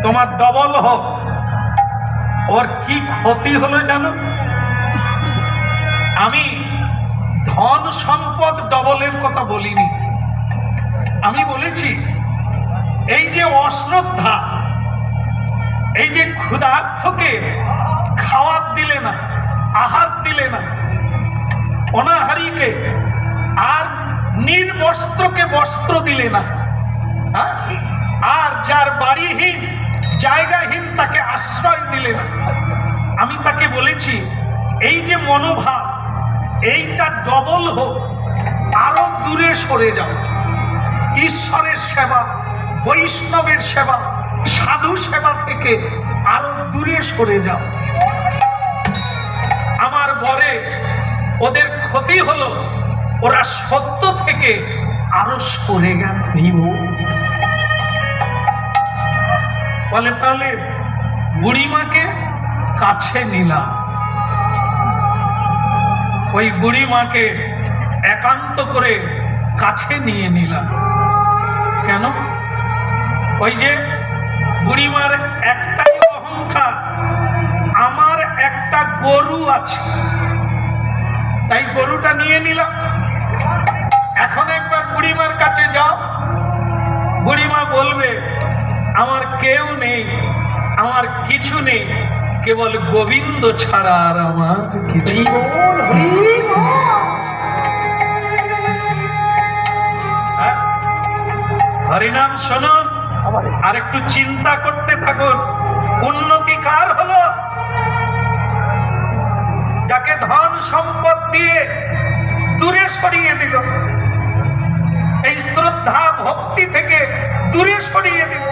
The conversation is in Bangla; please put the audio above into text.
তোমার ডবল হোক। ওর কি ক্ষতি হলো জানো? আমি ধন সম্পদ ডবলের কথা বলিনি, আমি বলেছি এই যে অশ্রদ্ধা, এই যে ক্ষুধার্তকে খাওয়ার দিলে না, আহার দিলে না, অনাহারীকে আর নির্বস্ত্রকে বস্ত্র দিলে না, আর যার বাড়িহীন জায়গাহীন তাকে আশ্রয় দিলে না, আমি তাকে বলেছি এই যে মনোভাব এইটা ডবল হোক, আরো দূরে সরে যাও। ঈশ্বরের সেবা, বৈষ্ণবের সেবা, সাধু সেবা থেকে আরো দূরে সরে যাও। আমার বরে ওদের ক্ষতি হলো, ওরা সত্য থেকে আরো সরে গেল। বলে তাহলে বুড়িমাকে কাছে নিলাম, ওই বুড়িমাকে একান্ত করে কাছে নিয়ে নিলাম। কেন? ওই যে বুড়িমার একটাই অহংকার, আমার একটা গরু আছে, তাই গরুটা নিয়ে নিলাম। এখন একবার বুড়িমার কাছে যাও, বুড়িমা বলবে আমার কেউ নেই, আমার কিছু নেই, কেবল গোবিন্দ ছাড়া আর আমার কিছু। হরিনাম শুনুন, আর একটু চিন্তা করতে থাকুন। উন্নতি কার হলো? যাকে ধন সম্পদ দিয়ে দূরে সরিয়ে দিল, এই শ্রদ্ধা ভক্তি থেকে দূরে সরিয়ে দিল।